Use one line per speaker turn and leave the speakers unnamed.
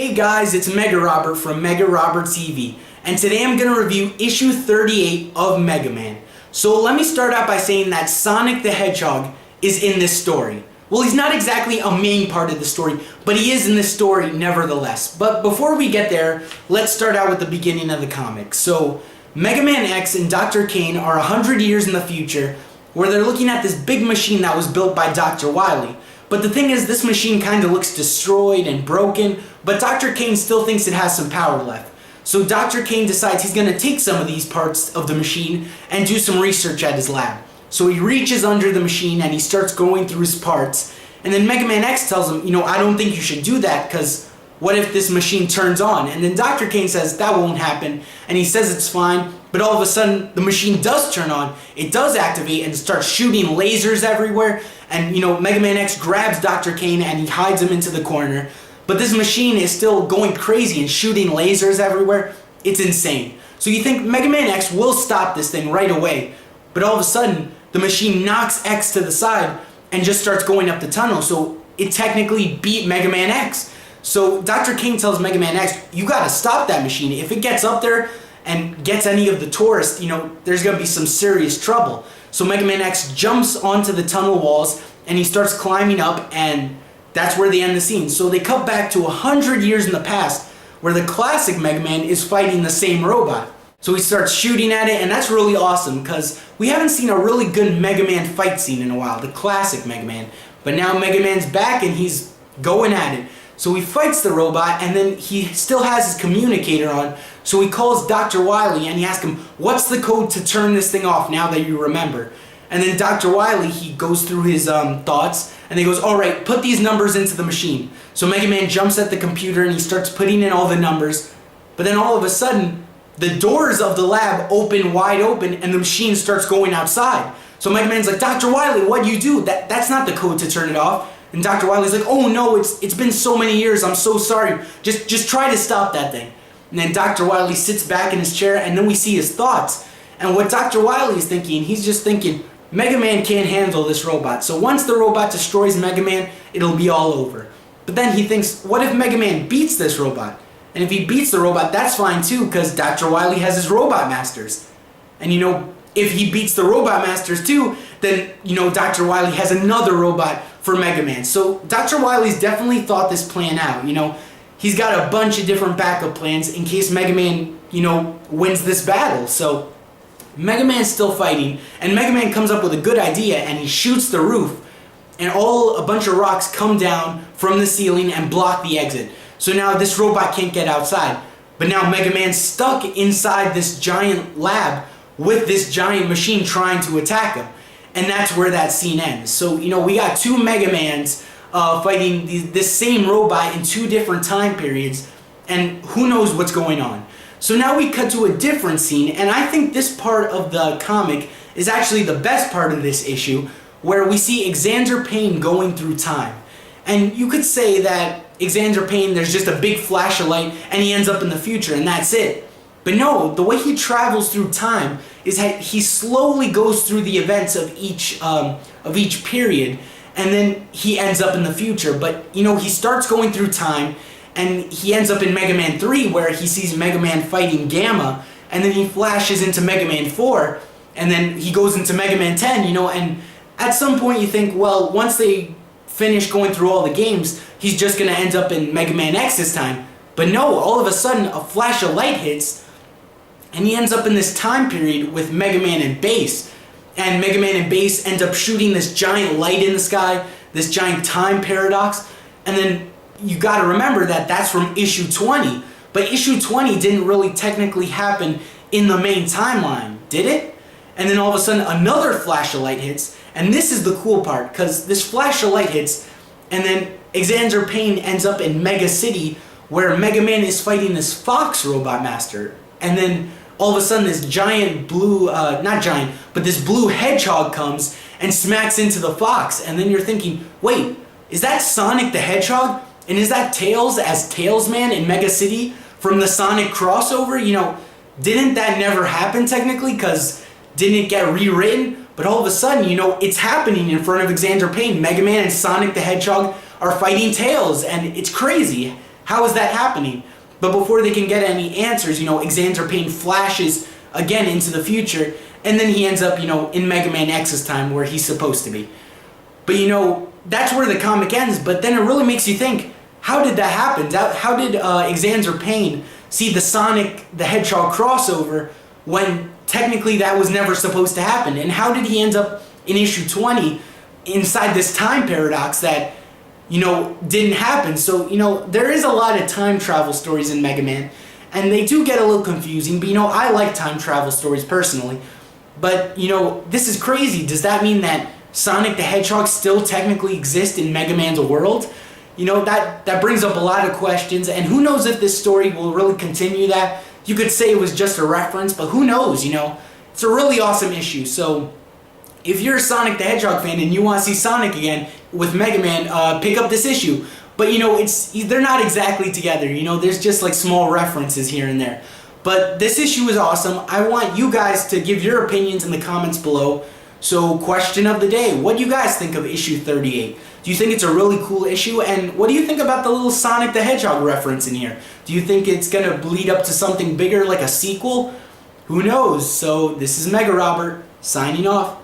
Hey guys, it's Mega Robert from MegaRobertTV, and today I'm going to review issue 38 of Mega Man. So let me start out by saying that Sonic the Hedgehog is in this story. Well, he's not exactly a main part of the story, but he is in this story nevertheless. But before we get there, let's start out with the beginning of the comic. So Mega Man X and Dr. Kane are 100 years in the future, where they're looking at this big machine that was built by Dr. Wily. But the thing is, this machine kind of looks destroyed and broken, but Dr. Kane still thinks it has some power left. So Dr. Kane decides he's going to take some of these parts of the machine and do some research at his lab. So he reaches under the machine and he starts going through his parts. And then Mega Man X tells him, I don't think you should do that, because what if this machine turns on? And then Dr. Kane says that won't happen, and he says it's fine. But all of a sudden, the machine does turn on, it does activate and starts shooting lasers everywhere. And, Mega Man X grabs Dr. Kane and he hides him into the corner. But this machine is still going crazy and shooting lasers everywhere. It's insane. So you think Mega Man X will stop this thing right away. But all of a sudden, the machine knocks X to the side and just starts going up the tunnel. So it technically beat Mega Man X. So Dr. Kane tells Mega Man X, you gotta stop that machine. If it gets up there and gets any of the tourists, there's gonna be some serious trouble. So Mega Man X jumps onto the tunnel walls and he starts climbing up, and that's where they end the scene. So they cut back to 100 years in the past, where the classic Mega Man is fighting the same robot. So he starts shooting at it, and that's really awesome because we haven't seen a really good Mega Man fight scene in a while, the classic Mega Man. But now Mega Man's back and he's going at it. So he fights the robot, and then he still has his communicator on. So he calls Dr. Wily and he asks him, what's the code to turn this thing off now that you remember? And then Dr. Wily, he goes through his thoughts, and he goes, alright, put these numbers into the machine. So Mega Man jumps at the computer and he starts putting in all the numbers. But then all of a sudden, the doors of the lab open wide open and the machine starts going outside. So Mega Man's like, Dr. Wily, what'd you do? That's not the code to turn it off. And Dr. Wily's like, oh no, it's been so many years, I'm so sorry. Just try to stop that thing. And then Dr. Wily sits back in his chair, and then we see his thoughts. And what Dr. Wily is thinking, he's just thinking, Mega Man can't handle this robot. So once the robot destroys Mega Man, it'll be all over. But then he thinks, what if Mega Man beats this robot? And if he beats the robot, that's fine too, because Dr. Wily has his Robot Masters. And if he beats the Robot Masters too, then, Dr. Wily has another robot for Mega Man. So Dr. Wily's definitely thought this plan out, He's got a bunch of different backup plans in case Mega Man, wins this battle. So Mega Man's still fighting, and Mega Man comes up with a good idea, and he shoots the roof, and a bunch of rocks come down from the ceiling and block the exit. So now this robot can't get outside. But now Mega Man's stuck inside this giant lab with this giant machine trying to attack him. And that's where that scene ends. So, we got two Mega Mans fighting this same robot in two different time periods, and who knows what's going on. So now we cut to a different scene, and I think this part of the comic is actually the best part of this issue, where we see Xander Payne going through time. And you could say that Xander Payne, there's just a big flash of light, and he ends up in the future, and that's it. But no, the way he travels through time is that he slowly goes through the events of each period, and then he ends up in the future. But, he starts going through time, and he ends up in Mega Man 3, where he sees Mega Man fighting Gamma, and then he flashes into Mega Man 4, and then he goes into Mega Man 10, and at some point you think, well, once they finish going through all the games, he's just going to end up in Mega Man X this time. But no, all of a sudden, a flash of light hits, and he ends up in this time period with Mega Man and Bass. And Mega Man and Bass end up shooting this giant light in the sky, this giant time paradox. And then you gotta remember that that's from issue 20. But issue 20 didn't really technically happen in the main timeline, did it? And then all of a sudden another flash of light hits. And this is the cool part, because this flash of light hits, and then Xander Payne ends up in Mega City, where Mega Man is fighting this Fox Robot Master. And then all of a sudden this giant blue, not giant, but this blue hedgehog comes and smacks into the Fox. And then you're thinking, wait, is that Sonic the Hedgehog? And is that Tails as Tailsman in Mega City from the Sonic crossover? Didn't that never happen technically, because didn't it get rewritten? But all of a sudden, it's happening in front of Xander Payne. Mega Man and Sonic the Hedgehog are fighting Tails, and it's crazy How is that happening? But before they can get any answers, Xander Payne flashes again into the future, and then he ends up, in Mega Man X's time where he's supposed to be. But that's where the comic ends, but then it really makes you think, how did that happen? How did Xander Payne see the Sonic the Hedgehog crossover when technically that was never supposed to happen? And how did he end up in issue 20 inside this time paradox that, didn't happen? So, there is a lot of time travel stories in Mega Man, and they do get a little confusing, but, I like time travel stories personally. But, this is crazy. Does that mean that Sonic the Hedgehog still technically exists in Mega Man's world? That brings up a lot of questions, and who knows if this story will really continue that. You could say it was just a reference, but who knows, It's a really awesome issue. So if you're a Sonic the Hedgehog fan and you want to see Sonic again with Mega Man, pick up this issue. But they're not exactly together, there's just like small references here and there. But this issue is awesome. I want you guys to give your opinions in the comments below. So question of the day, what do you guys think of issue 38? Do you think it's a really cool issue? And what do you think about the little Sonic the Hedgehog reference in here? Do you think it's going to lead up to something bigger like a sequel? Who knows? So this is Mega Robert signing off.